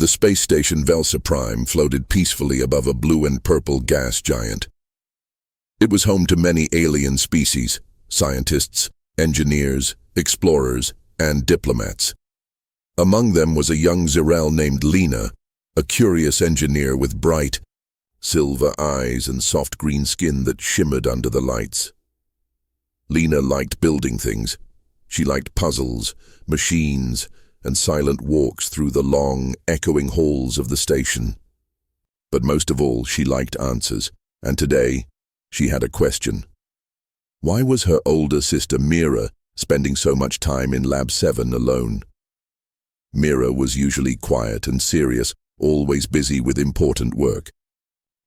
The space station Velsa Prime floated peacefully above a blue and purple gas giant. It was home to many alien species, scientists, engineers, explorers, and diplomats. Among them was a young Zirel named Lena, a curious engineer with bright, silver eyes and soft green skin that shimmered under the lights. Lena liked building things. She liked puzzles, machines, and silent walks through the long, echoing halls of the station. But most of all, she liked answers, and today, she had a question. Why was her older sister Mira spending so much time in Lab 7 alone? Mira was usually quiet and serious, always busy with important work.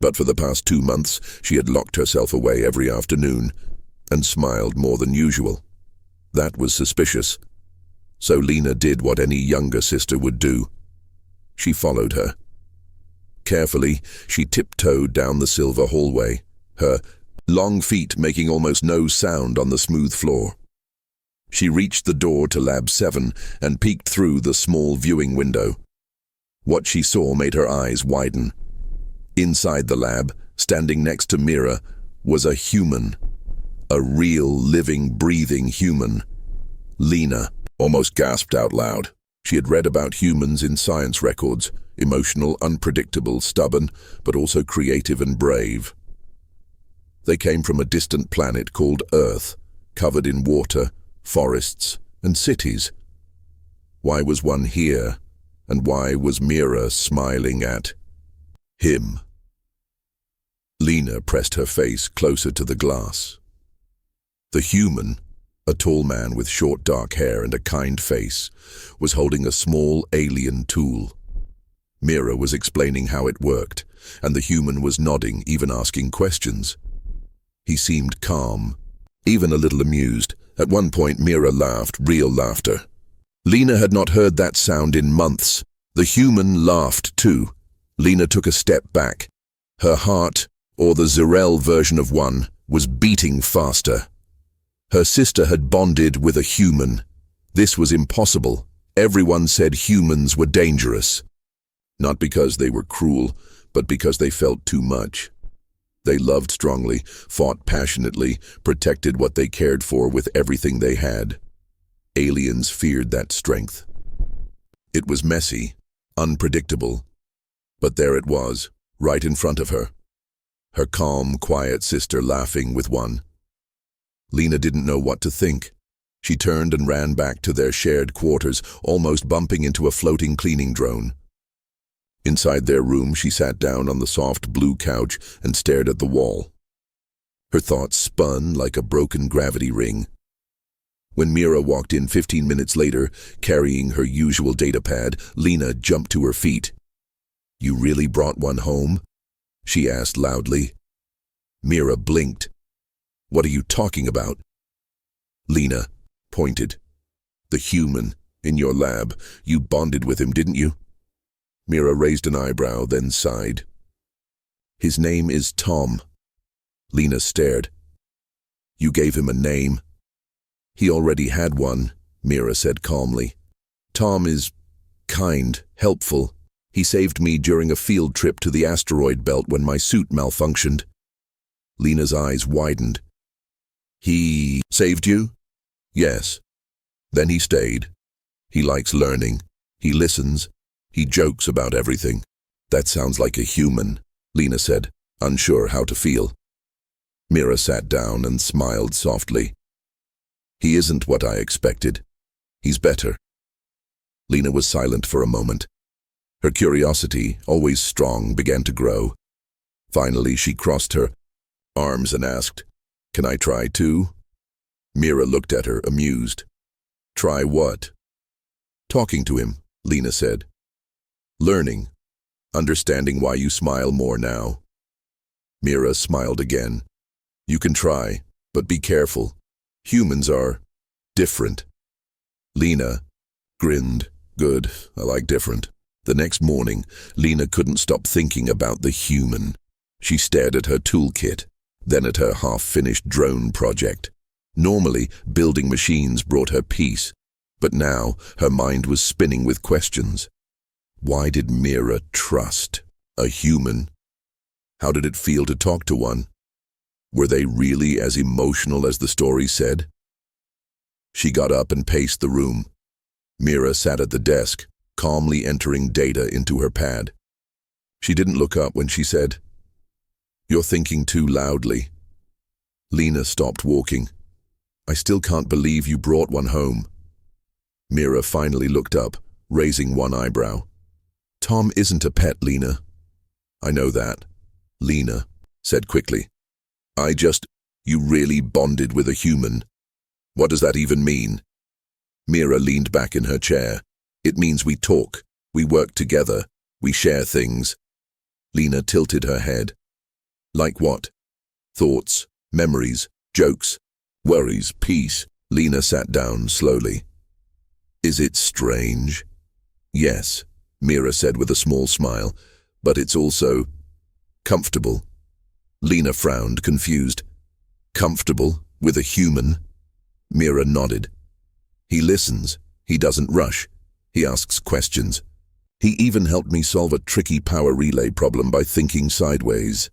But for the past 2 months, she had locked herself away every afternoon and smiled more than usual. That was suspicious. So Lena did what any younger sister would do. She followed her. Carefully, she tiptoed down the silver hallway, her long feet making almost no sound on the smooth floor. She reached the door to Lab 7 and peeked through the small viewing window. What she saw made her eyes widen. Inside the lab, standing next to Mira, was a human. A real, living, breathing human. Lena almost gasped out loud. She had read about humans in science records, emotional, unpredictable, stubborn, but also creative and brave. They came from a distant planet called Earth, covered in water, forests, and cities. Why was one here, and why was Mira smiling at him? Lena pressed her face closer to the glass. The human, a tall man with short dark hair and a kind face, was holding a small alien tool. Mira was explaining how it worked, and the human was nodding, even asking questions. He seemed calm, even a little amused. At one point, Mira laughed, real laughter. Lena had not heard that sound in months. The human laughed too. Lena took a step back. Her heart, or the Zirel version of one, was beating faster. Her sister had bonded with a human. This was impossible. Everyone said humans were dangerous. Not because they were cruel, but because they felt too much. They loved strongly, fought passionately, protected what they cared for with everything they had. Aliens feared that strength. It was messy, unpredictable, but there it was, right in front of her. Her calm, quiet sister laughing with one. Lena didn't know what to think. She turned and ran back to their shared quarters, almost bumping into a floating cleaning drone. Inside their room, she sat down on the soft blue couch and stared at the wall. Her thoughts spun like a broken gravity ring. When Mira walked in 15 minutes later, carrying her usual datapad, Lena jumped to her feet. "You really brought one home?" she asked loudly. Mira blinked. "What are you talking about?" Lena pointed. "The human, in your lab. You bonded with him, didn't you?" Mira raised an eyebrow, then sighed. "His name is Tom." Lena stared. "You gave him a name?" "He already had one," Mira said calmly. "Tom is kind, helpful. He saved me during a field trip to the asteroid belt when my suit malfunctioned." Lena's eyes widened. "He saved you?" "Yes." "Then he stayed. He likes learning. He listens. He jokes about everything." "That sounds like a human," Lena said, unsure how to feel. Mira sat down and smiled softly. "He isn't what I expected. He's better." Lena was silent for a moment. Her curiosity, always strong, began to grow. Finally, she crossed her arms and asked, "Can I try too?" Mira looked at her, amused. "Try what?" "Talking to him," Lena said. "Learning. Understanding why you smile more now." Mira smiled again. "You can try, but be careful. Humans are different." Lena grinned. "Good, I like different." The next morning, Lena couldn't stop thinking about the human. She stared at her toolkit, then at her half-finished drone project. Normally, building machines brought her peace, but now her mind was spinning with questions. Why did Mira trust a human? How did it feel to talk to one? Were they really as emotional as the story said? She got up and paced the room. Mira sat at the desk, calmly entering data into her pad. She didn't look up when she said, "You're thinking too loudly." Lena stopped walking. "I still can't believe you brought one home." Mira finally looked up, raising one eyebrow. "Tom isn't a pet, Lena." "I know that," Lena said quickly. You really bonded with a human. What does that even mean?" Mira leaned back in her chair. "It means we talk, we work together, we share things." Lena tilted her head. "Like what?" "Thoughts, memories, jokes, worries, peace." Lena sat down slowly. "Is it strange?" "Yes," Mira said with a small smile, "but it's also comfortable." Lena frowned, confused. "Comfortable with a human?" Mira nodded. "He listens. He doesn't rush. He asks questions. He even helped me solve a tricky power relay problem by thinking sideways."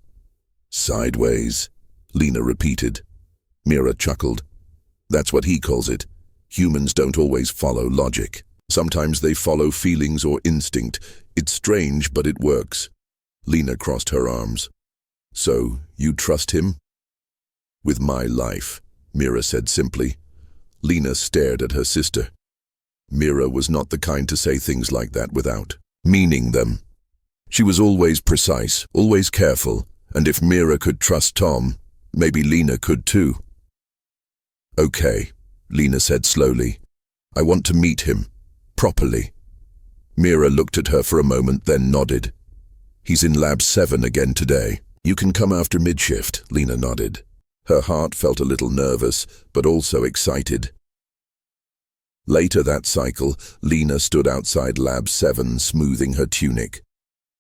"Sideways," Lena repeated. Mira chuckled. "That's what he calls it. Humans don't always follow logic. Sometimes they follow feelings or instinct. It's strange, but it works." Lena crossed her arms. "So, you trust him?" "With my life," Mira said simply. Lena stared at her sister. Mira was not the kind to say things like that without meaning them. She was always precise, always careful, and if Mira could trust Tom, maybe Lena could too. "Okay," Lena said slowly. "I want to meet him, properly." Mira looked at her for a moment, then nodded. "He's in Lab 7 again today. You can come after mid-shift," Lena nodded. Her heart felt a little nervous, but also excited. Later that cycle, Lena stood outside Lab 7, smoothing her tunic.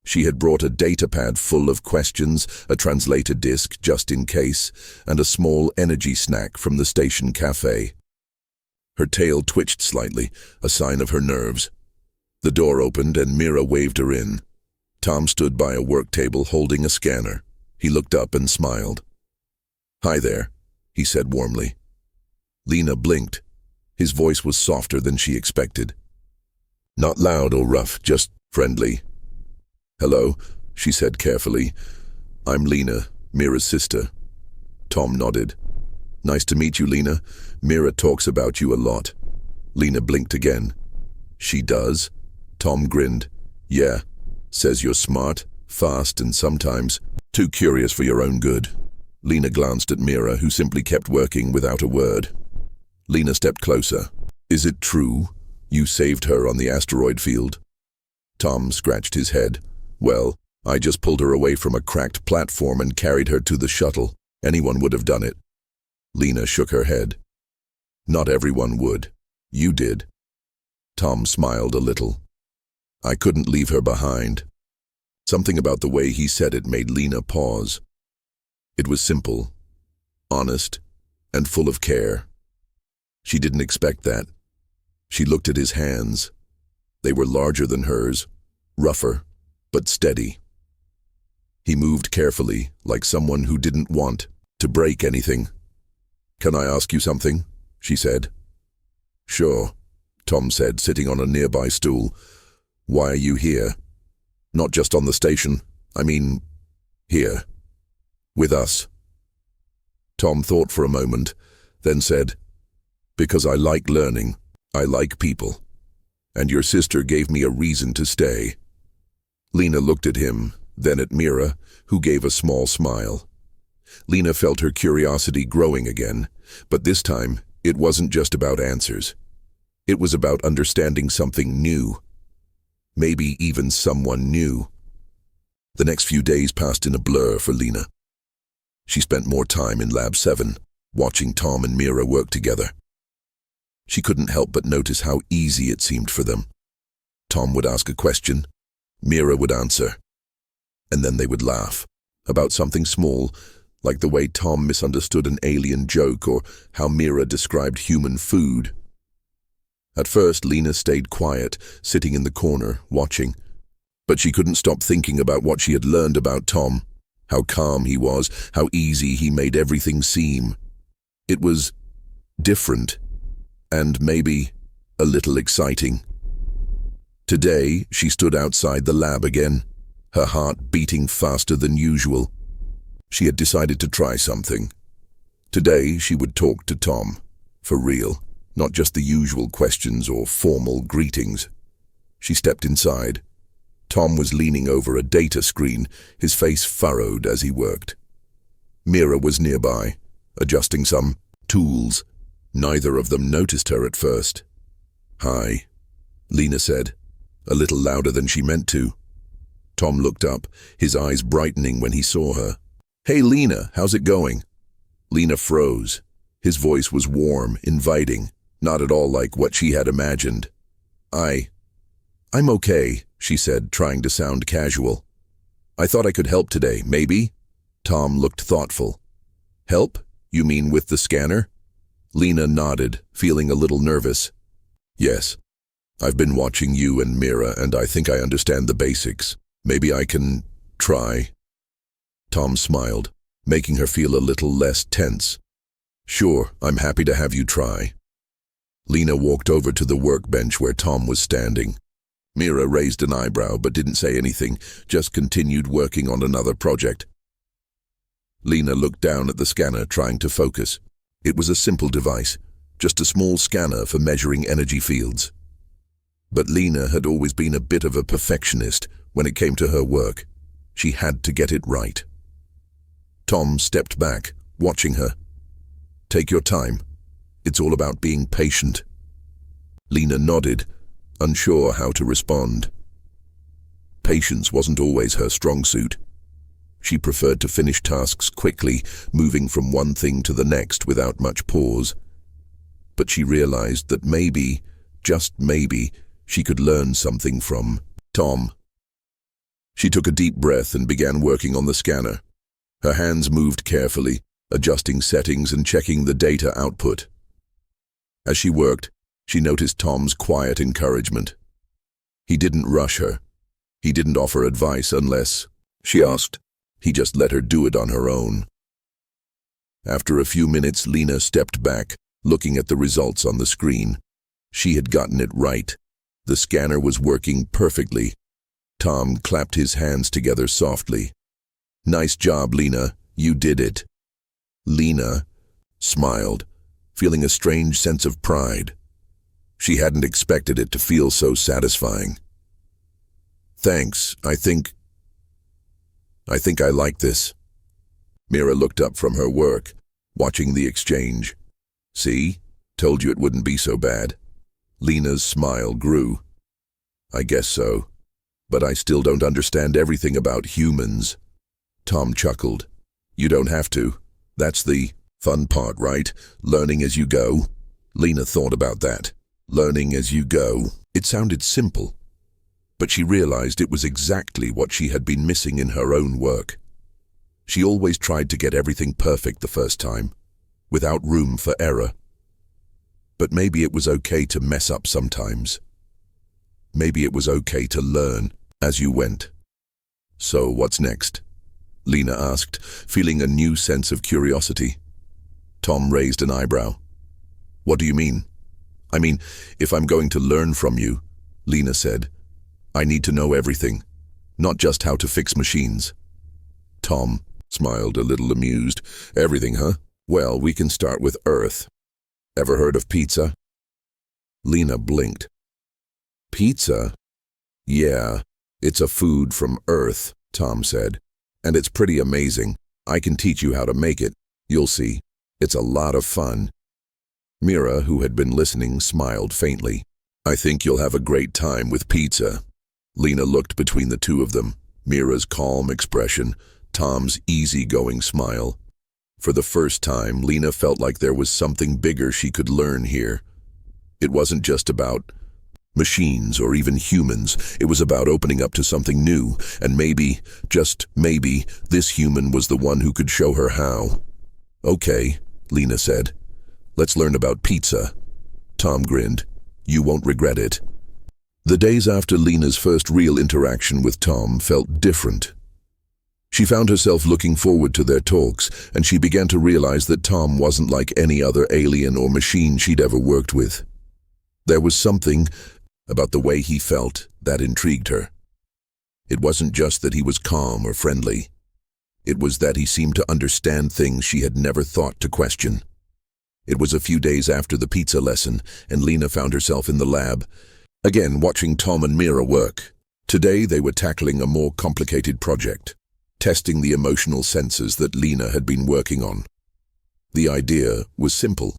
She had brought a datapad full of questions, a translator disk just in case, and a small energy snack from the station cafe. Her tail twitched slightly, a sign of her nerves. The door opened and Mira waved her in. Tom stood by a work table holding a scanner. He looked up and smiled. "Hi there," he said warmly. Lena blinked. His voice was softer than she expected. Not loud or rough, just friendly. "Hello," she said carefully. "I'm Lena, Mira's sister." Tom nodded. "Nice to meet you, Lena. Mira talks about you a lot." Lena blinked again. "She does?" Tom grinned. "Yeah. Says you're smart, fast, and sometimes too curious for your own good." Lena glanced at Mira, who simply kept working without a word. Lena stepped closer. "Is it true you saved her on the asteroid field?" Tom scratched his head. "Well, I just pulled her away from a cracked platform and carried her to the shuttle. Anyone would have done it." Lena shook her head. "Not everyone would. You did." Tom smiled a little. "I couldn't leave her behind." Something about the way he said it made Lena pause. It was simple, honest, and full of care. She didn't expect that. She looked at his hands. They were larger than hers, rougher, but steady. He moved carefully, like someone who didn't want to break anything. "Can I ask you something?" she said. "Sure," Tom said, sitting on a nearby stool. "Why are you here? Not just on the station. I mean, here. With us." Tom thought for a moment, then said, "Because I like learning. I like people. And your sister gave me a reason to stay." Lena looked at him, then at Mira, who gave a small smile. Lena felt her curiosity growing again, but this time it wasn't just about answers. It was about understanding something new. Maybe even someone new. The next few days passed in a blur for Lena. She spent more time in Lab 7, watching Tom and Mira work together. She couldn't help but notice how easy it seemed for them. Tom would ask a question, Mira would answer, and then they would laugh about something small, like the way Tom misunderstood an alien joke or how Mira described human food. At first, Lena stayed quiet, sitting in the corner, watching, But she couldn't stop thinking about what she had learned about Tom, how calm he was, how easy he made everything seem. It was different, and maybe a little exciting. Today, she stood outside the lab again, her heart beating faster than usual. She had decided to try something. Today, she would talk to Tom, for real, not just the usual questions or formal greetings. She stepped inside. Tom was leaning over a data screen, his face furrowed as he worked. Mira was nearby, adjusting some tools. Neither of them noticed her at first. "Hi," Lena said, a little louder than she meant to. Tom looked up, his eyes brightening when he saw her. "Hey Lena, how's it going?" Lena froze. His voice was warm, inviting, not at all like what she had imagined. I'm okay," she said, trying to sound casual. "I thought I could help today, maybe?" Tom looked thoughtful. "Help? You mean with the scanner?" Lena nodded, feeling a little nervous. "Yes. I've been watching you and Mira, and I think I understand the basics. Maybe I can try." Tom smiled, making her feel a little less tense. "Sure, I'm happy to have you try." Lena walked over to the workbench where Tom was standing. Mira raised an eyebrow but didn't say anything, just continued working on another project. Lena looked down at the scanner, trying to focus. It was a simple device, just a small scanner for measuring energy fields. But Lena had always been a bit of a perfectionist when it came to her work. She had to get it right. Tom stepped back, watching her. "Take your time. It's all about being patient." Lena nodded, unsure how to respond. Patience wasn't always her strong suit. She preferred to finish tasks quickly, moving from one thing to the next without much pause. But she realized that maybe, just maybe, she could learn something from Tom. She took a deep breath and began working on the scanner. Her hands moved carefully, adjusting settings and checking the data output. As she worked, she noticed Tom's quiet encouragement. He didn't rush her. He didn't offer advice unless she asked. He just let her do it on her own. After a few minutes, Lena stepped back, looking at the results on the screen. She had gotten it right. The scanner was working perfectly. Tom clapped his hands together softly. "Nice job, Lena. You did it." Lena smiled, feeling a strange sense of pride. She hadn't expected it to feel so satisfying. "Thanks, I think I like this." Mira looked up from her work, watching the exchange. "See? Told you it wouldn't be so bad." Lena's smile grew. "I guess so. But I still don't understand everything about humans." Tom chuckled. "You don't have to. That's the fun part, right? Learning as you go." Lena thought about that. Learning as you go. It sounded simple. But she realized it was exactly what she had been missing in her own work. She always tried to get everything perfect the first time, without room for error. But maybe it was okay to mess up sometimes. Maybe it was okay to learn as you went. "So what's next?" Lena asked, feeling a new sense of curiosity. Tom raised an eyebrow. "What do you mean?" "I mean, if I'm going to learn from you," Lena said, "I need to know everything, not just how to fix machines." Tom smiled, a little amused. "Everything, huh? Well, we can start with Earth. Ever heard of pizza?" Lena blinked. "Pizza? Yeah, it's a food from Earth," Tom said. "And it's pretty amazing. I can teach you how to make it. You'll see. It's a lot of fun." Mira, who had been listening, smiled faintly. "I think you'll have a great time with pizza." Lena looked between the two of them, Mira's calm expression, Tom's easygoing smile. For the first time, Lena felt like there was something bigger she could learn here. It wasn't just about machines or even humans. It was about opening up to something new, and maybe, just maybe, this human was the one who could show her how. "Okay," Lena said. "Let's learn about pizza." Tom grinned. "You won't regret it." The days after Lena's first real interaction with Tom felt different. She found herself looking forward to their talks, and she began to realize that Tom wasn't like any other alien or machine she'd ever worked with. There was something about the way he felt that intrigued her. It wasn't just that he was calm or friendly. It was that he seemed to understand things she had never thought to question. It was a few days after the pizza lesson, and Lena found herself in the lab, again watching Tom and Mira work. Today they were tackling a more complicated project, testing the emotional sensors that Lena had been working on. The idea was simple: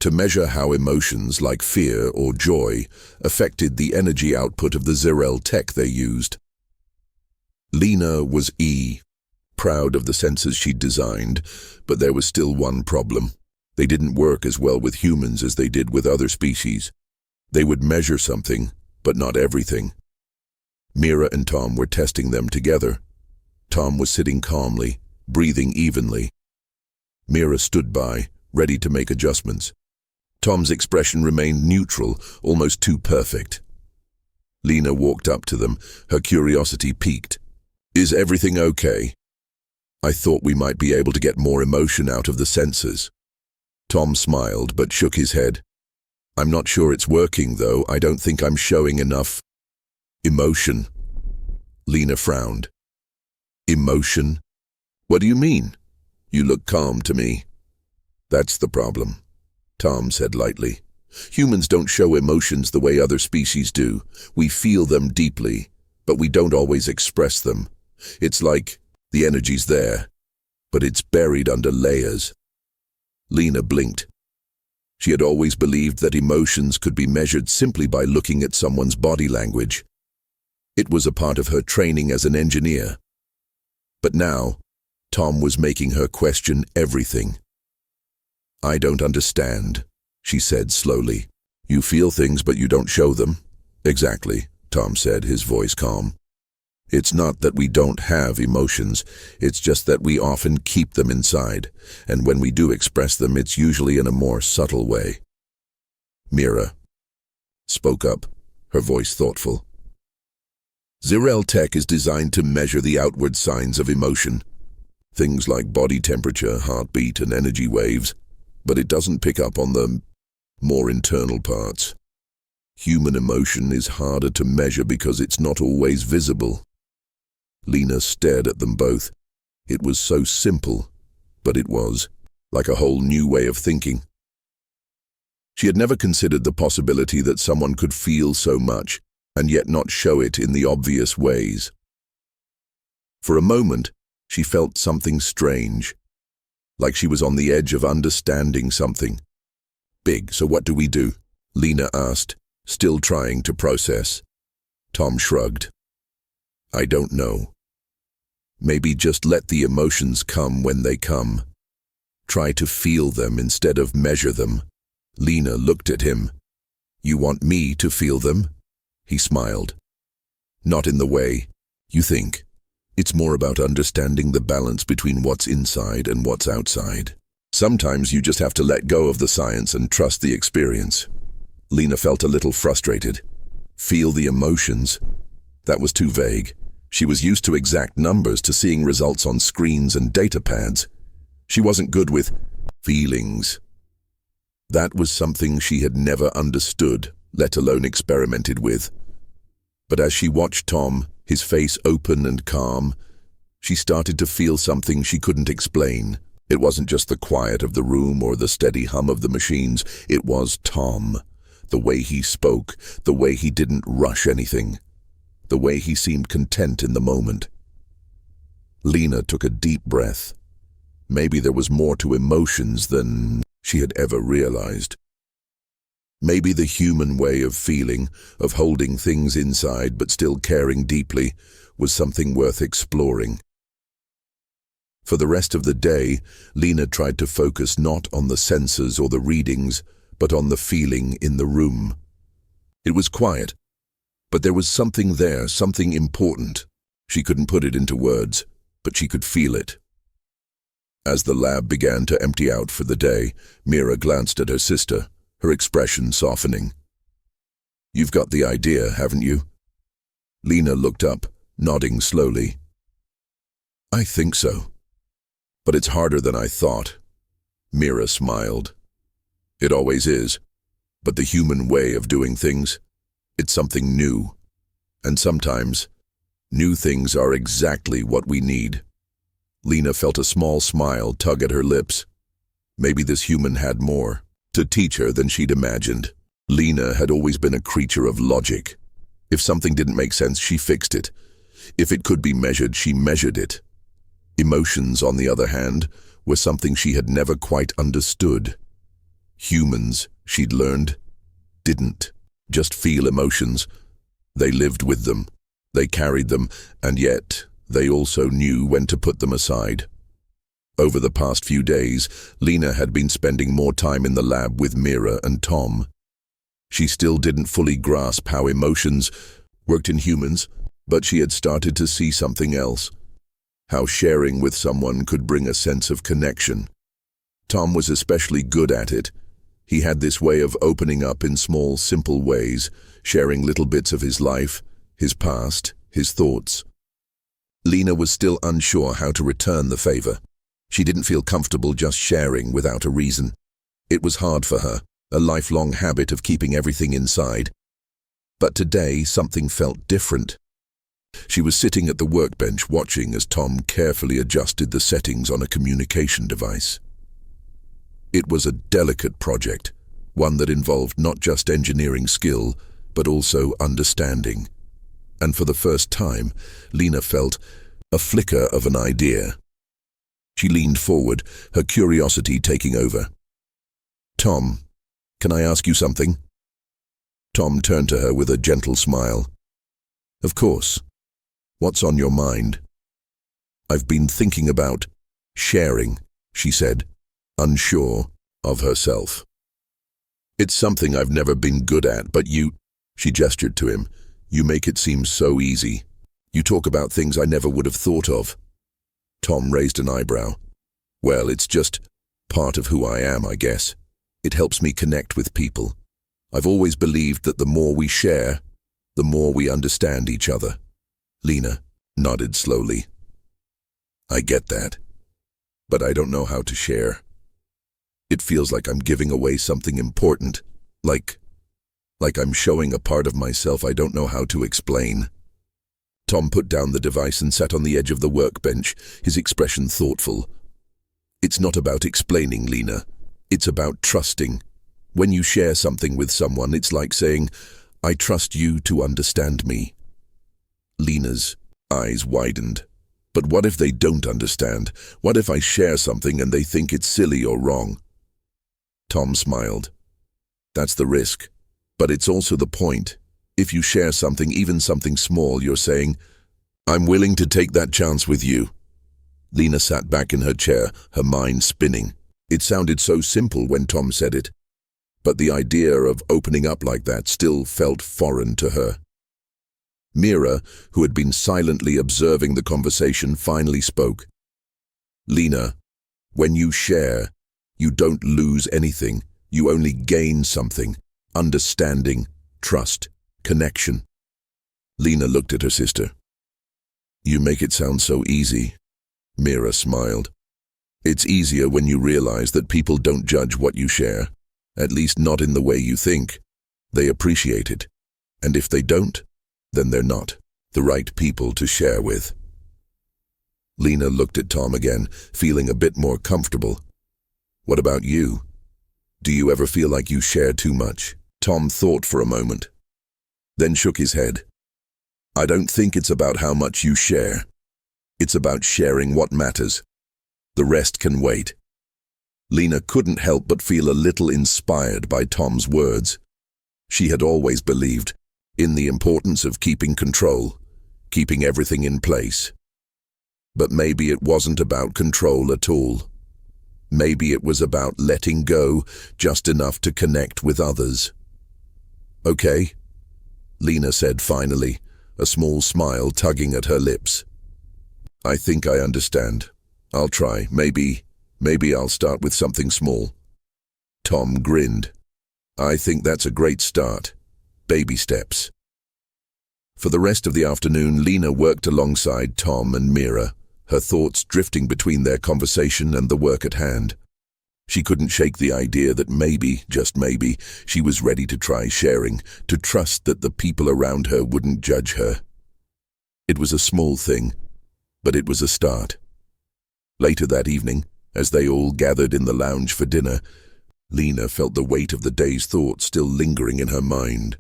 to measure how emotions like fear or joy affected the energy output of the Zirel tech they used. Lena was proud of the sensors she'd designed, but there was still one problem. They didn't work as well with humans as they did with other species. They would measure something, but not everything. Mira and Tom were testing them together. Tom was sitting calmly, breathing evenly. Mira stood by, ready to make adjustments. Tom's expression remained neutral, almost too perfect. Lena walked up to them, her curiosity piqued. "Is everything okay? I thought we might be able to get more emotion out of the sensors." Tom smiled but shook his head. "I'm not sure it's working, though. I don't think I'm showing enough emotion." Lena frowned. "Emotion? What do you mean? You look calm to me." "That's the problem," Tom said lightly. "Humans don't show emotions the way other species do. We feel them deeply, but we don't always express them. It's like the energy's there, but it's buried under layers." Lena blinked. She had always believed that emotions could be measured simply by looking at someone's body language. It was a part of her training as an engineer. But now, Tom was making her question everything. "I don't understand," she said slowly. "You feel things, but you don't show them." "Exactly," Tom said, his voice calm. "It's not that we don't have emotions, it's just that we often keep them inside, and when we do express them, it's usually in a more subtle way." Mira spoke up, her voice thoughtful. "Zirel tech is designed to measure the outward signs of emotion, things like body temperature, heartbeat, and energy waves, but it doesn't pick up on the more internal parts. Human emotion is harder to measure because it's not always visible." Lena stared at them both. It was so simple, but it was like a whole new way of thinking. She had never considered the possibility that someone could feel so much and yet not show it in the obvious ways. For a moment, she felt something strange, like she was on the edge of understanding something. "Big, so what do we do?" Lena asked, still trying to process. Tom shrugged. "I don't know. Maybe just let the emotions come when they come. Try to feel them instead of measure them." Lena looked at him. "You want me to feel them?" He smiled. "Not in the way you think. It's more about understanding the balance between what's inside and what's outside. Sometimes you just have to let go of the science and trust the experience." Lena felt a little frustrated. Feel the emotions? That was too vague. She was used to exact numbers, to seeing results on screens and data pads. She wasn't good with feelings. That was something she had never understood, let alone experimented with. But as she watched Tom, his face open and calm, she started to feel something she couldn't explain. It wasn't just the quiet of the room or the steady hum of the machines. It was Tom. The way he spoke, the way he didn't rush anything, the way he seemed content in the moment. Lena took a deep breath. Maybe there was more to emotions than she had ever realized. Maybe the human way of feeling, of holding things inside but still caring deeply, was something worth exploring. For the rest of the day, Lena tried to focus not on the sensors or the readings, but on the feeling in the room. It was quiet, but there was something there, something important. She couldn't put it into words, but she could feel it. As the lab began to empty out for the day, Mira glanced at her sister, her expression softening. You've got the idea, haven't you? Lena looked up, nodding slowly. I think so. But it's harder than I thought. Mira smiled. It always is. But the human way of doing things, it's something new. And sometimes, new things are exactly what we need. Lena felt a small smile tug at her lips. Maybe this human had more to teach her than she'd imagined. Lena had always been a creature of logic. If something didn't make sense, she fixed it. If it could be measured, she measured it. Emotions, on the other hand, were something she had never quite understood. Humans, she'd learned, didn't just feel emotions. They lived with them, they carried them, and yet they also knew when to put them aside. Over the past few days, Lena had been spending more time in the lab with Mira and Tom. She still didn't fully grasp how emotions worked in humans, but she had started to see something else. How sharing with someone could bring a sense of connection. Tom was especially good at it. He had this way of opening up in small, simple ways, sharing little bits of his life, his past, his thoughts. Lena was still unsure how to return the favor. She didn't feel comfortable just sharing without a reason. It was hard for her, a lifelong habit of keeping everything inside. But today, something felt different. She was sitting at the workbench watching as Tom carefully adjusted the settings on a communication device. It was a delicate project, one that involved not just engineering skill, but also understanding. And for the first time, Lena felt a flicker of an idea. She leaned forward, her curiosity taking over. Tom, can I ask you something? Tom turned to her with a gentle smile. Of course. What's on your mind? I've been thinking about sharing, she said, unsure of herself. It's something I've never been good at, but you, she gestured to him, you make it seem so easy. You talk about things I never would have thought of. Tom raised an eyebrow. Well, it's just part of who I am, I guess. It helps me connect with people. I've always believed that the more we share, the more we understand each other. Lena nodded slowly. I get that, but I don't know how to share. It feels like I'm giving away something important, like I'm showing a part of myself I don't know how to explain. Tom put down the device and sat on the edge of the workbench, his expression thoughtful. It's not about explaining, Lena. It's about trusting. When you share something with someone, it's like saying, I trust you to understand me. Lena's eyes widened. But what if they don't understand? What if I share something and they think it's silly or wrong? Tom smiled. That's the risk. But it's also the point. If you share something, even something small, you're saying, I'm willing to take that chance with you. Lena sat back in her chair, her mind spinning. It sounded so simple when Tom said it. But the idea of opening up like that still felt foreign to her. Mira, who had been silently observing the conversation, finally spoke. Lena, when you share, you don't lose anything. You only gain something. Understanding, trust, connection. Lena looked at her sister. You make it sound so easy. Mira smiled. It's easier when you realize that people don't judge what you share, at least not in the way you think. They appreciate it. And if they don't, then they're not the right people to share with. Lena looked at Tom again, feeling a bit more comfortable. What about you? Do you ever feel like you share too much? Tom thought for a moment, then shook his head. I don't think it's about how much you share. It's about sharing what matters. The rest can wait. Lena couldn't help but feel a little inspired by Tom's words. She had always believed in the importance of keeping control, keeping everything in place. But maybe it wasn't about control at all. Maybe it was about letting go just enough to connect with others. Okay, Lena said finally, a small smile tugging at her lips. I think I understand. I'll try. Maybe I'll start with something small. Tom grinned. I think that's a great start. baby steps. For the rest of the afternoon, Lena worked alongside Tom and Mira, her thoughts drifting between their conversation and the work at hand. She couldn't shake the idea that maybe, just maybe, she was ready to try sharing, to trust that the people around her wouldn't judge her. It was a small thing, but it was a start. Later that evening, as they all gathered in the lounge for dinner, Lena felt the weight of the day's thoughts still lingering in her mind.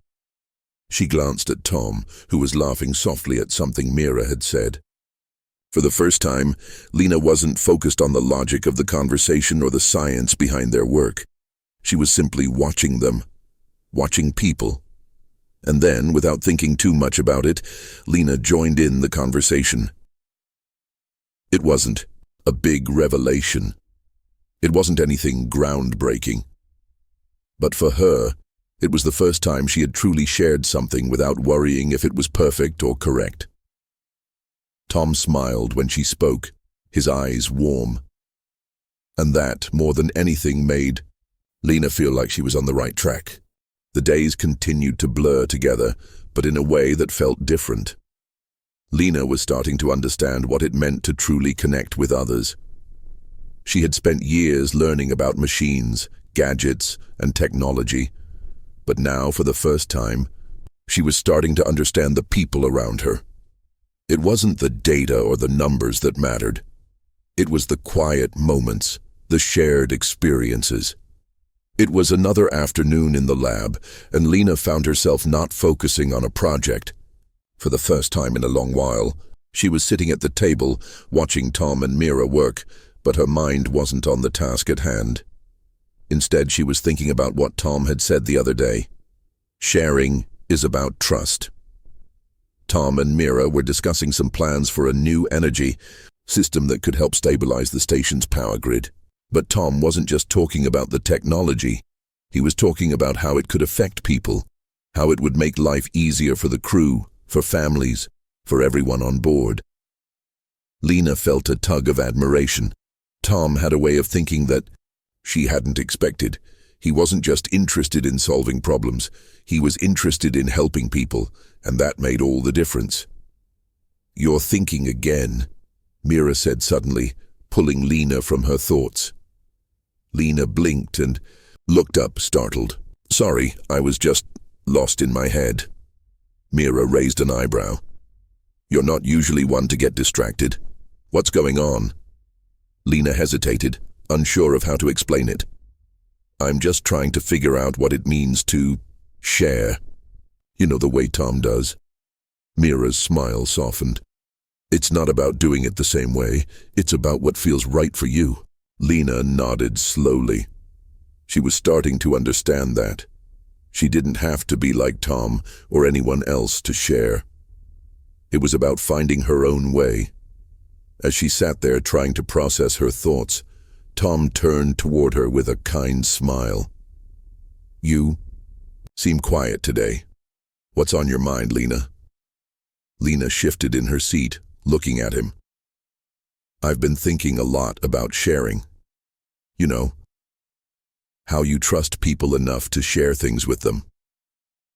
She glanced at Tom, who was laughing softly at something Mira had said. For the first time, Lena wasn't focused on the logic of the conversation or the science behind their work. She was simply watching them, watching people. And then, without thinking too much about it, Lena joined in the conversation. It wasn't a big revelation. It wasn't anything groundbreaking. But for her, it was the first time she had truly shared something without worrying if it was perfect or correct. Tom smiled when she spoke, his eyes warm. And that, more than anything, made Lena feel like she was on the right track. The days continued to blur together, but in a way that felt different. Lena was starting to understand what it meant to truly connect with others. She had spent years learning about machines, gadgets, and technology, but now, for the first time, she was starting to understand the people around her. It wasn't the data or the numbers that mattered. It was the quiet moments, the shared experiences. It was another afternoon in the lab, and Lena found herself not focusing on a project. For the first time in a long while, she was sitting at the table, watching Tom and Mira work, but her mind wasn't on the task at hand. Instead, she was thinking about what Tom had said the other day. Sharing is about trust. Tom and Mira were discussing some plans for a new energy system that could help stabilize the station's power grid. But Tom wasn't just talking about the technology. He was talking about how it could affect people, how it would make life easier for the crew, for families, for everyone on board. Lena felt a tug of admiration. Tom had a way of thinking that she hadn't expected. He wasn't just interested in solving problems, he was interested in helping people, and that made all the difference. "You're thinking again," Mira said suddenly, pulling Lena from her thoughts. Lena blinked and looked up, startled. "Sorry, I was just lost in my head." Mira raised an eyebrow. "You're not usually one to get distracted. What's going on?" Lena hesitated, unsure of how to explain it. "I'm just trying to figure out what it means to share. You know, the way Tom does." Mira's smile softened. "It's not about doing it the same way. It's about what feels right for you." Lena nodded slowly. She was starting to understand that. She didn't have to be like Tom or anyone else to share. It was about finding her own way. As she sat there trying to process her thoughts, Tom turned toward her with a kind smile. "You seem quiet today. What's on your mind, Lena?" Lena shifted in her seat, looking at him. "I've been thinking a lot about sharing. You know, how you trust people enough to share things with them."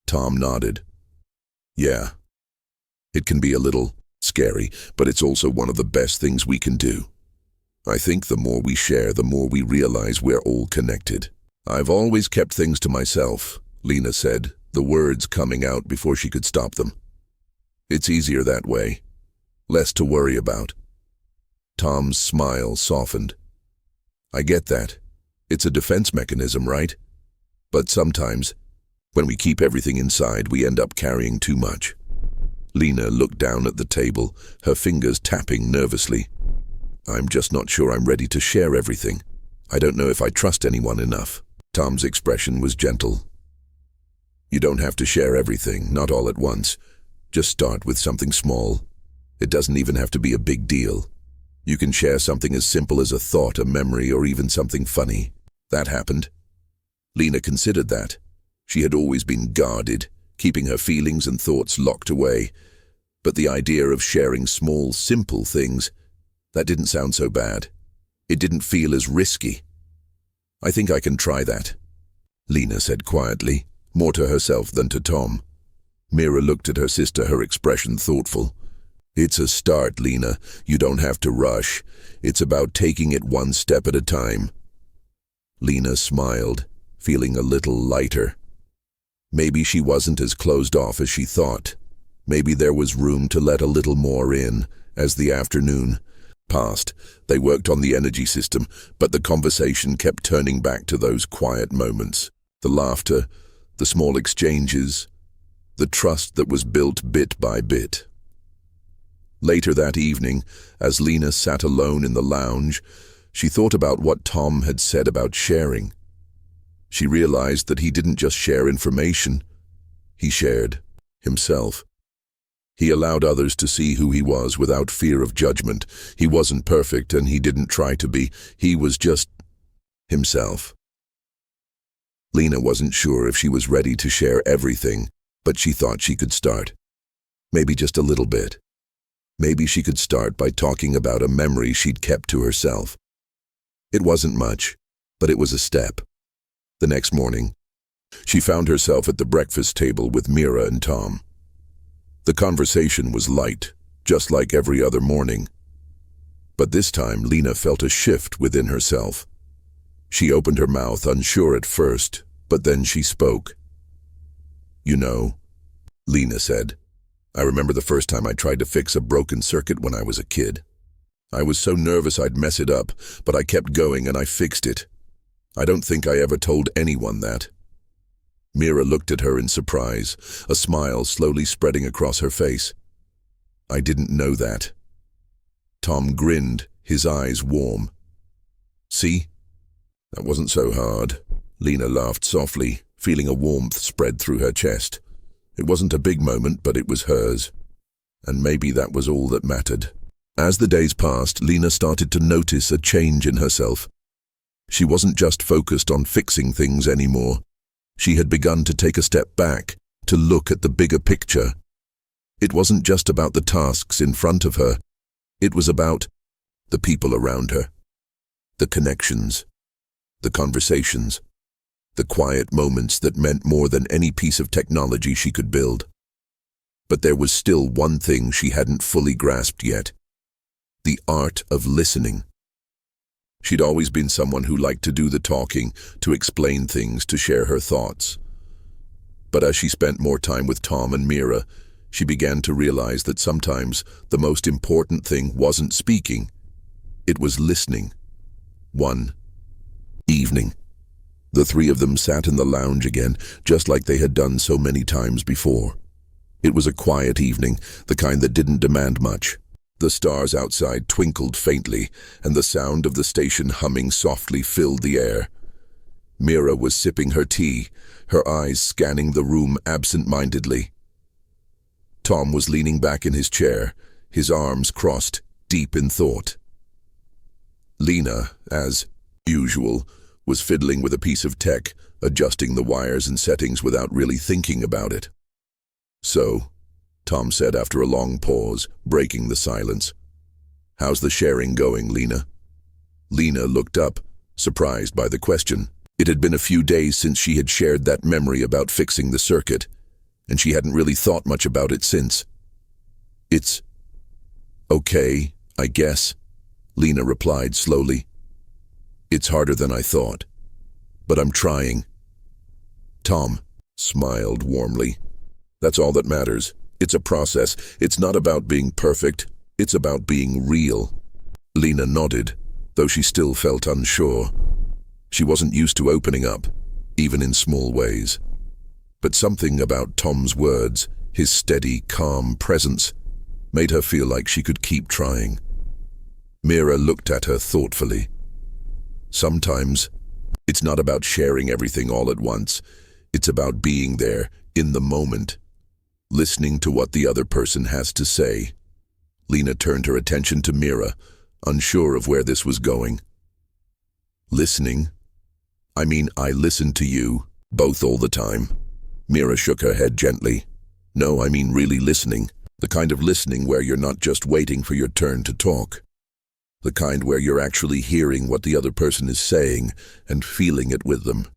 Tom nodded. "Yeah, it can be a little scary, but it's also one of the best things we can do. I think the more we share, the more we realize we're all connected." "I've always kept things to myself," Lena said, the words coming out before she could stop them. "It's easier that way. Less to worry about." Tom's smile softened. "I get that. It's a defense mechanism, right? But sometimes, when we keep everything inside, we end up carrying too much." Lena looked down at the table, her fingers tapping nervously. "I'm just not sure I'm ready to share everything. I don't know if I trust anyone enough." Tom's expression was gentle. "You don't have to share everything, not all at once. Just start with something small. It doesn't even have to be a big deal. You can share something as simple as a thought, a memory, or even something funny." That happened. Lena considered that. She had always been guarded, keeping her feelings and thoughts locked away. But the idea of sharing small, simple things, that didn't sound so bad. It didn't feel as risky. "I think I can try that," Lena said quietly, more to herself than to Tom. Mira looked at her sister, her expression thoughtful. It's a start, Lena. You don't have to rush. It's about taking it one step at a time. Lena smiled, feeling a little lighter. Maybe she wasn't as closed off as she thought. Maybe there was room to let a little more in. As the afternoon passed, they worked on the energy system, but the conversation kept turning back to those quiet moments. The laughter, the small exchanges, the trust that was built bit by bit. Later that evening, as Lena sat alone in the lounge, she thought about what Tom had said about sharing. She realized that he didn't just share information, he shared himself. He allowed others to see who he was without fear of judgment. He wasn't perfect and he didn't try to be. He was just himself. Lena wasn't sure if she was ready to share everything, but she thought she could start. Maybe just a little bit. Maybe she could start by talking about a memory she'd kept to herself. It wasn't much, but it was a step. The next morning, she found herself at the breakfast table with Mira and Tom. The conversation was light, just like every other morning. But this time, Lena felt a shift within herself. She opened her mouth, unsure at first, but then she spoke. "You know," Lena said, "I remember the first time I tried to fix a broken circuit when I was a kid. I was so nervous I'd mess it up, but I kept going and I fixed it. I don't think I ever told anyone that." Mira looked at her in surprise, a smile slowly spreading across her face. "I didn't know that." Tom grinned, his eyes warm. "See? That wasn't so hard." Lena laughed softly, feeling a warmth spread through her chest. It wasn't a big moment, but it was hers. And maybe that was all that mattered. As the days passed, Lena started to notice a change in herself. She wasn't just focused on fixing things anymore. She had begun to take a step back, to look at the bigger picture. It wasn't just about the tasks in front of her. It was about the people around her, the connections, the conversations, the quiet moments that meant more than any piece of technology she could build. But there was still one thing she hadn't fully grasped yet: the art of listening. She'd always been someone who liked to do the talking, to explain things, to share her thoughts. But as she spent more time with Tom and Mira, she began to realize that sometimes the most important thing wasn't speaking, it was listening. One evening, the three of them sat in the lounge again, just like they had done so many times before. It was a quiet evening, the kind that didn't demand much. The stars outside twinkled faintly, and the sound of the station humming softly filled the air. Mira was sipping her tea, her eyes scanning the room absent-mindedly. Tom was leaning back in his chair, his arms crossed, deep in thought. Lena, as usual, was fiddling with a piece of tech, adjusting the wires and settings without really thinking about it. "So," Tom said after a long pause, breaking the silence, "how's the sharing going, Lena?" Lena looked up, surprised by the question. It had been a few days since she had shared that memory about fixing the circuit, and she hadn't really thought much about it since. "It's okay, I guess," Lena replied slowly. "It's harder than I thought, but I'm trying." Tom smiled warmly. "That's all that matters. It's a process. It's not about being perfect. It's about being real." Lena nodded, though she still felt unsure. She wasn't used to opening up, even in small ways. But something about Tom's words, his steady, calm presence, made her feel like she could keep trying. Mira looked at her thoughtfully. "Sometimes, it's not about sharing everything all at once. It's about being there, in the moment, listening to what the other person has to say." Lena turned her attention to Mira, unsure of where this was going. "Listening? I mean, I listen to you, both all the time." Mira shook her head gently. "No, I mean really listening. The kind of listening where you're not just waiting for your turn to talk. The kind where you're actually hearing what the other person is saying and feeling it with them."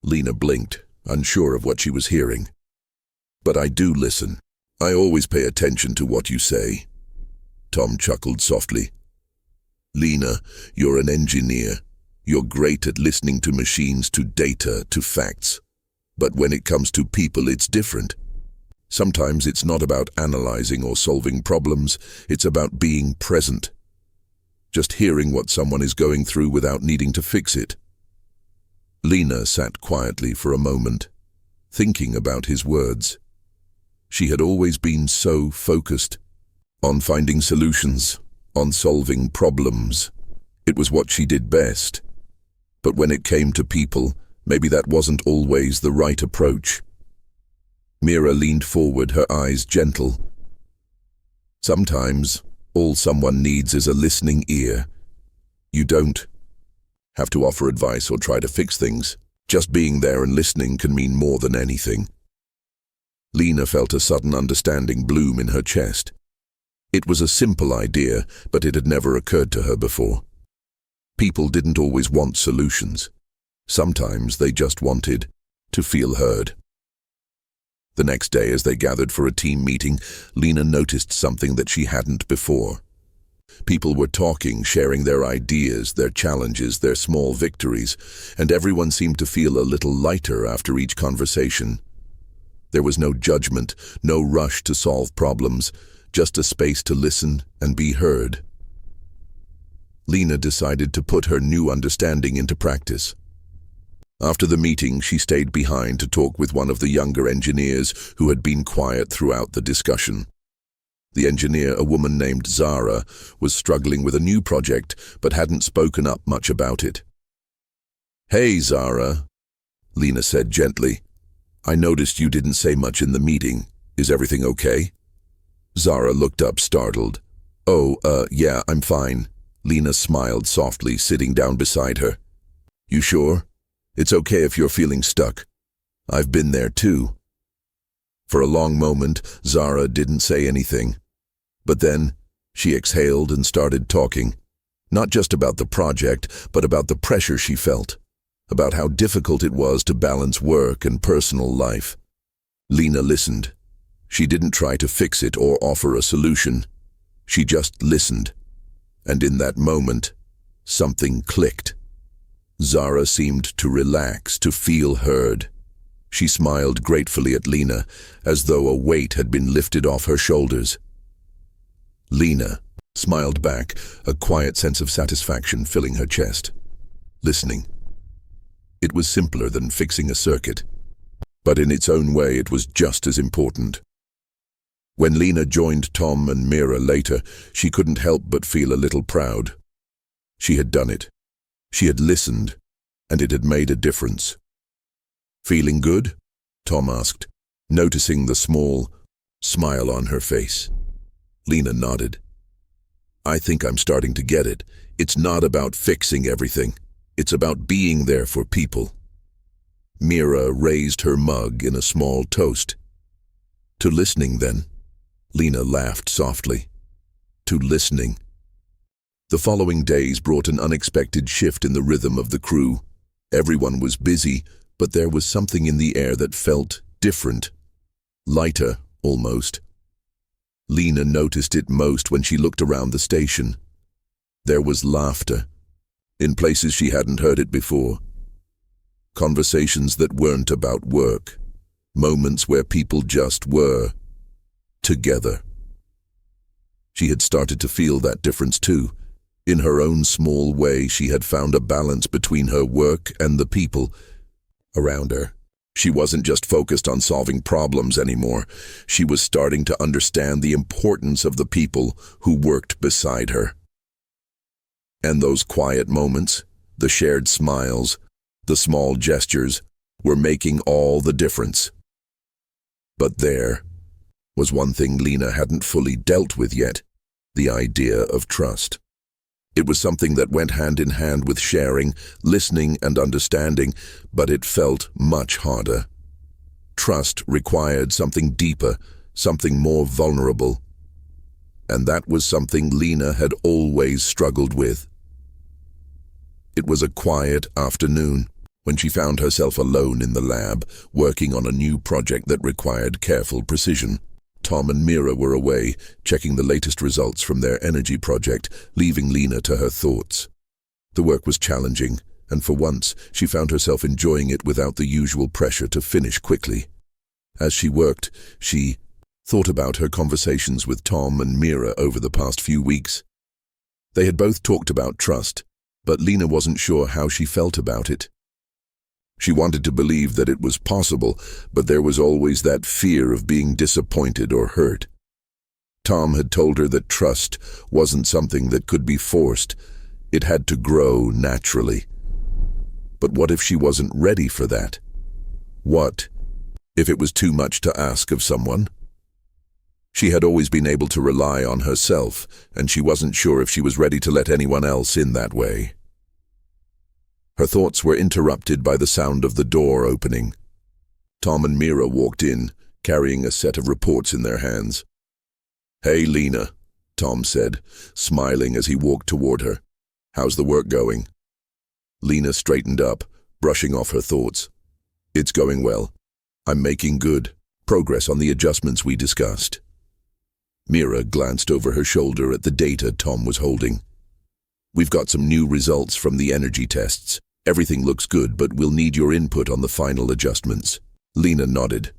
Lena blinked, unsure of what she was hearing. But I do listen. I always pay attention to what you say. Tom chuckled softly. Lena, you're an engineer. You're great at listening to machines, to data, to facts. But when it comes to people, it's different. Sometimes it's not about analyzing or solving problems, it's about being present. Just hearing what someone is going through without needing to fix it. Lena sat quietly for a moment, thinking about his words. She had always been so focused on finding solutions, on solving problems. It was what she did best. But when it came to people, maybe that wasn't always the right approach. Mira leaned forward, her eyes gentle. Sometimes, all someone needs is a listening ear. You don't have to offer advice or try to fix things. Just being there and listening can mean more than anything. Lena felt a sudden understanding bloom in her chest. It was a simple idea, but it had never occurred to her before. People didn't always want solutions. Sometimes they just wanted to feel heard. The next day, as they gathered for a team meeting, Lena noticed something that she hadn't before. People were talking, sharing their ideas, their challenges, their small victories, and everyone seemed to feel a little lighter after each conversation. There was no judgment, no rush to solve problems, just a space to listen and be heard. Lena decided to put her new understanding into practice. After the meeting, she stayed behind to talk with one of the younger engineers who had been quiet throughout the discussion. The engineer, a woman named Zara, was struggling with a new project but hadn't spoken up much about it. "Hey, Zara," Lena said gently. "I noticed you didn't say much in the meeting. Is everything okay?" Zara looked up, startled. Yeah, I'm fine." Lena smiled softly, sitting down beside her. "You sure? It's okay if you're feeling stuck. I've been there too." For a long moment, Zara didn't say anything. But then, she exhaled and started talking. Not just about the project, but about the pressure she felt. About how difficult it was to balance work and personal life. Lena listened. She didn't try to fix it or offer a solution. She just listened. And in that moment, something clicked. Zara seemed to relax, to feel heard. She smiled gratefully at Lena, as though a weight had been lifted off her shoulders. Lena smiled back, a quiet sense of satisfaction filling her chest. Listening. It was simpler than fixing a circuit, but in its own way it was just as important. When Lena joined Tom and Mira later, she couldn't help but feel a little proud. She had done it. She had listened, and it had made a difference. "Feeling good?" Tom asked, noticing the small smile on her face. Lena nodded. "I think I'm starting to get it. It's not about fixing everything. It's about being there for people." Mira raised her mug in a small toast. "To listening, then?" Lena laughed softly. "To listening." The following days brought an unexpected shift in the rhythm of the crew. Everyone was busy, but there was something in the air that felt different. Lighter, almost. Lena noticed it most when she looked around the station. There was laughter. In places she hadn't heard it before. Conversations that weren't about work. Moments where people just were together. She had started to feel that difference too. In her own small way, she had found a balance between her work and the people around her. She wasn't just focused on solving problems anymore. She was starting to understand the importance of the people who worked beside her. And those quiet moments, the shared smiles, the small gestures, were making all the difference. But there was one thing Lena hadn't fully dealt with yet, the idea of trust. It was something that went hand in hand with sharing, listening, and understanding, but it felt much harder. Trust required something deeper, something more vulnerable. And that was something Lena had always struggled with. It was a quiet afternoon when she found herself alone in the lab, working on a new project that required careful precision. Tom and Mira were away, checking the latest results from their energy project, leaving Lena to her thoughts. The work was challenging, and for once, she found herself enjoying it without the usual pressure to finish quickly. As she worked, she thought about her conversations with Tom and Mira over the past few weeks. They had both talked about trust, but Lena wasn't sure how she felt about it. She wanted to believe that it was possible, but there was always that fear of being disappointed or hurt. Tom had told her that trust wasn't something that could be forced. It had to grow naturally. But what if she wasn't ready for that? What if it was too much to ask of someone? She had always been able to rely on herself, and she wasn't sure if she was ready to let anyone else in that way. Her thoughts were interrupted by the sound of the door opening. Tom and Mira walked in, carrying a set of reports in their hands. "Hey, Lena," Tom said, smiling as he walked toward her. "How's the work going?" Lena straightened up, brushing off her thoughts. "It's going well. I'm making good progress on the adjustments we discussed." Mira glanced over her shoulder at the data Tom was holding. "We've got some new results from the energy tests. Everything looks good, but we'll need your input on the final adjustments." Lena nodded.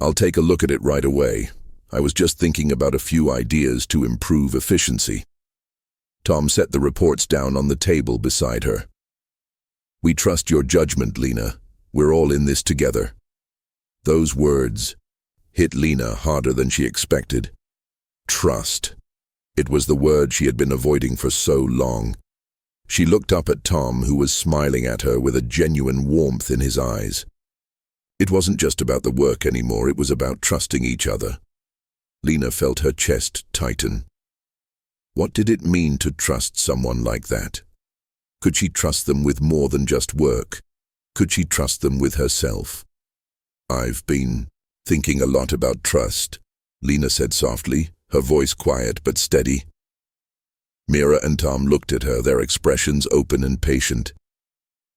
"I'll take a look at it right away. I was just thinking about a few ideas to improve efficiency." Tom set the reports down on the table beside her. "We trust your judgment, Lena. We're all in this together." Those words hit Lena harder than she expected. Trust. It was the word she had been avoiding for so long. She looked up at Tom, who was smiling at her with a genuine warmth in his eyes. It wasn't just about the work anymore, it was about trusting each other. Lena felt her chest tighten. What did it mean to trust someone like that? Could she trust them with more than just work? Could she trust them with herself? "I've been thinking a lot about trust," Lena said softly, her voice quiet but steady. Mira and Tom looked at her, their expressions open and patient.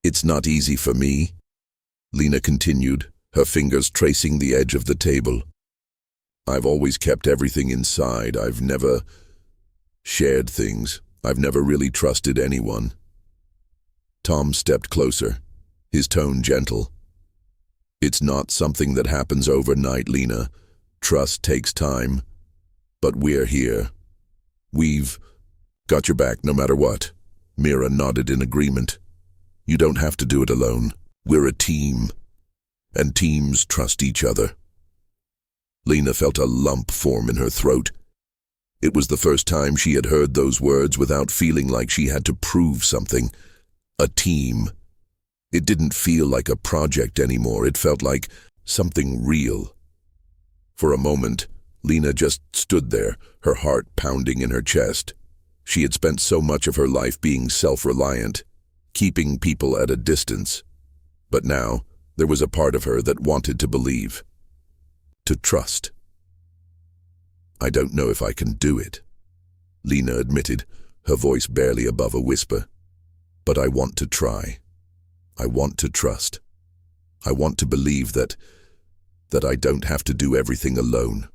"It's not easy for me," Lena continued, her fingers tracing the edge of the table. "I've always kept everything inside. I've never shared things. I've never really trusted anyone." Tom stepped closer, his tone gentle. "It's not something that happens overnight, Lena. Trust takes time. But we're here. We've got your back no matter what." Mira nodded in agreement. "You don't have to do it alone. We're a team. And teams trust each other." Lena felt a lump form in her throat. It was the first time she had heard those words without feeling like she had to prove something. A team. It didn't feel like a project anymore. It felt like something real. For a moment, Lena just stood there, her heart pounding in her chest. She had spent so much of her life being self-reliant, keeping people at a distance. But now, there was a part of her that wanted to believe. To trust. "I don't know if I can do it," Lena admitted, her voice barely above a whisper. "But I want to try. I want to trust. I want to believe that I don't have to do everything alone."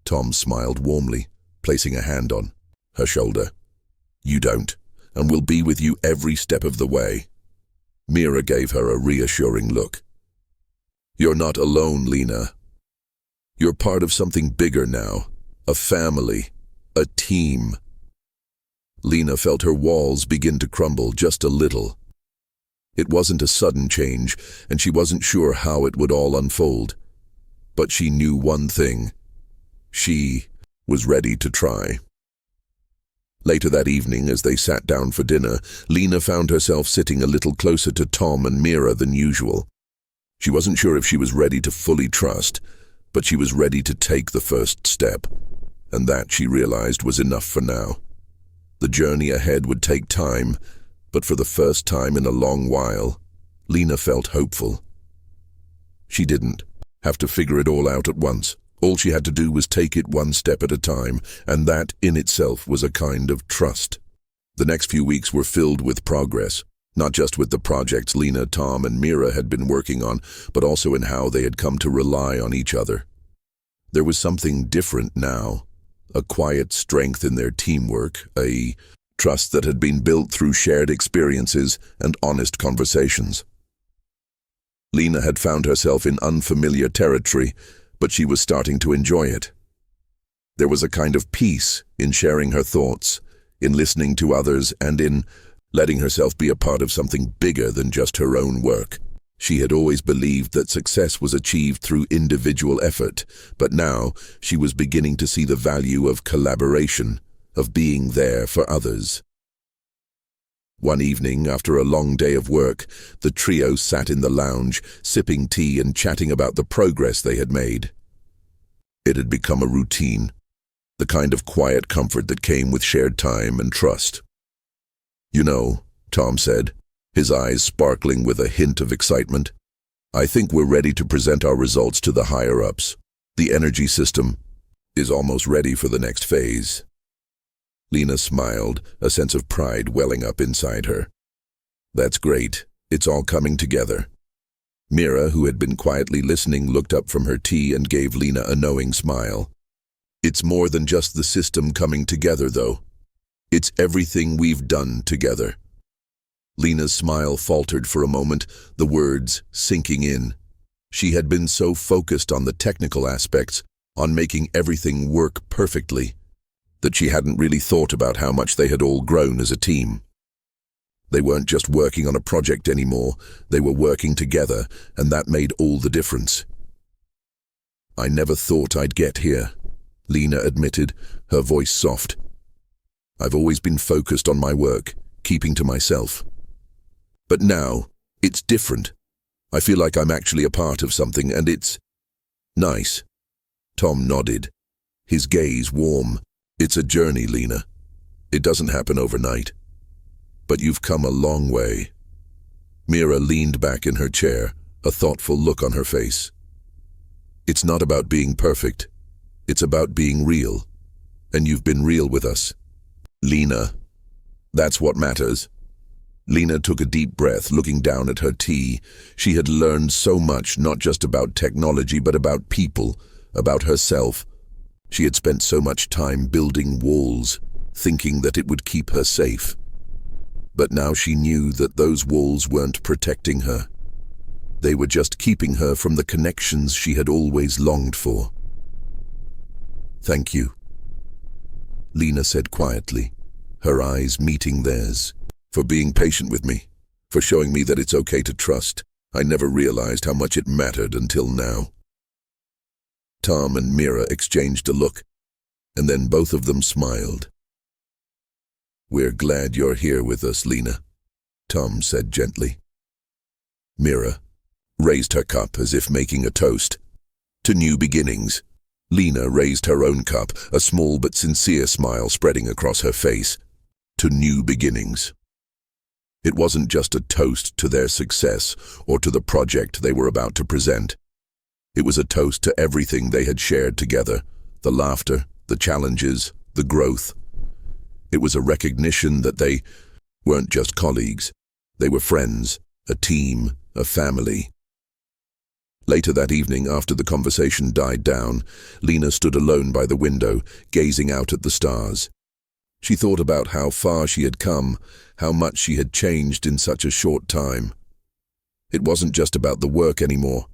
Tom smiled warmly, placing a hand on her shoulder. "You don't, and we'll be with you every step of the way." Mira gave her a reassuring look. "You're not alone, Lena. You're part of something bigger now, a family, a team." Lena felt her walls begin to crumble just a little. It wasn't a sudden change, and she wasn't sure how it would all unfold. But she knew one thing. She was ready to try. Later that evening, as they sat down for dinner, Lena found herself sitting a little closer to Tom and Mira than usual. She wasn't sure if she was ready to fully trust, but she was ready to take the first step, and that, she realized, was enough for now. The journey ahead would take time, but for the first time in a long while, Lena felt hopeful. She didn't have to figure it all out at once. All she had to do was take it one step at a time, and that in itself was a kind of trust. The next few weeks were filled with progress. Not just with the projects Lena, Tom, and Mira had been working on, but also in how they had come to rely on each other. There was something different now, a quiet strength in their teamwork, a trust that had been built through shared experiences and honest conversations. Lena had found herself in unfamiliar territory, but she was starting to enjoy it. There was a kind of peace in sharing her thoughts, in listening to others, and in letting herself be a part of something bigger than just her own work. She had always believed that success was achieved through individual effort, but now she was beginning to see the value of collaboration, of being there for others. One evening, after a long day of work, the trio sat in the lounge, sipping tea and chatting about the progress they had made. It had become a routine, the kind of quiet comfort that came with shared time and trust. "You know," Tom said, his eyes sparkling with a hint of excitement, "I think we're ready to present our results to the higher-ups. The energy system is almost ready for the next phase." Lena smiled, a sense of pride welling up inside her. "That's great. It's all coming together." Mira, who had been quietly listening, looked up from her tea and gave Lena a knowing smile. "It's more than just the system coming together, though. It's everything we've done together." Lena's smile faltered for a moment, the words sinking in. She had been so focused on the technical aspects, on making everything work perfectly, that she hadn't really thought about how much they had all grown as a team. They weren't just working on a project anymore, they were working together, and that made all the difference. "I never thought I'd get here," Lena admitted, her voice soft. "I've always been focused on my work, keeping to myself. But now, it's different. I feel like I'm actually a part of something, and it's nice." Tom nodded, his gaze warm. "It's a journey, Lena. It doesn't happen overnight. But you've come a long way." Mira leaned back in her chair, a thoughtful look on her face. "It's not about being perfect. It's about being real. And you've been real with us, Lena. That's what matters." Lena took a deep breath, looking down at her tea. She had learned so much, not just about technology, but about people, about herself. She had spent so much time building walls, thinking that it would keep her safe. But now she knew that those walls weren't protecting her. They were just keeping her from the connections she had always longed for. "Thank you," Lena said quietly, her eyes meeting theirs, "for being patient with me, for showing me that it's okay to trust. I never realized how much it mattered until now." Tom and Mira exchanged a look, and then both of them smiled. "We're glad you're here with us, Lena," Tom said gently. Mira raised her cup as if making a toast. "To new beginnings." Lena raised her own cup, a small but sincere smile spreading across her face. "To new beginnings." It wasn't just a toast to their success or to the project they were about to present. It was a toast to everything they had shared together, the laughter, the challenges, the growth. It was a recognition that they weren't just colleagues. They were friends, a team, a family. Later that evening, after the conversation died down, Lena stood alone by the window, gazing out at the stars. She thought about how far she had come, how much she had changed in such a short time. It wasn't just about the work anymore.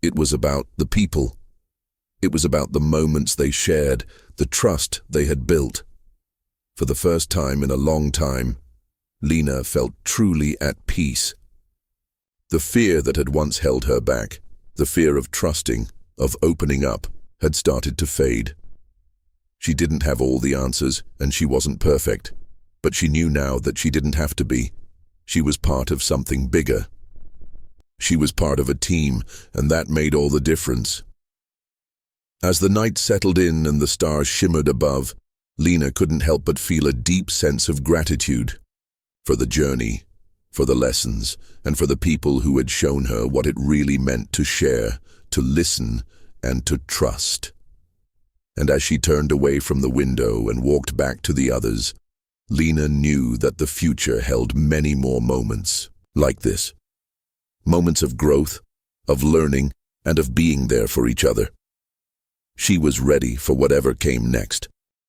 It was about the people. It was about the moments they shared, the trust they had built. For the first time in a long time, Lena felt truly at peace. The fear that had once held her back, the fear of trusting, of opening up, had started to fade. She didn't have all the answers, and she wasn't perfect, but she knew now that she didn't have to be. She was part of something bigger. She was part of a team, and that made all the difference. As the night settled in and the stars shimmered above, Lena couldn't help but feel a deep sense of gratitude for the journey, for the lessons, and for the people who had shown her what it really meant to share, to listen, and to trust. And as she turned away from the window and walked back to the others, Lena knew that the future held many more moments like this. Moments of growth, of learning, and of being there for each other. She was ready for whatever came next.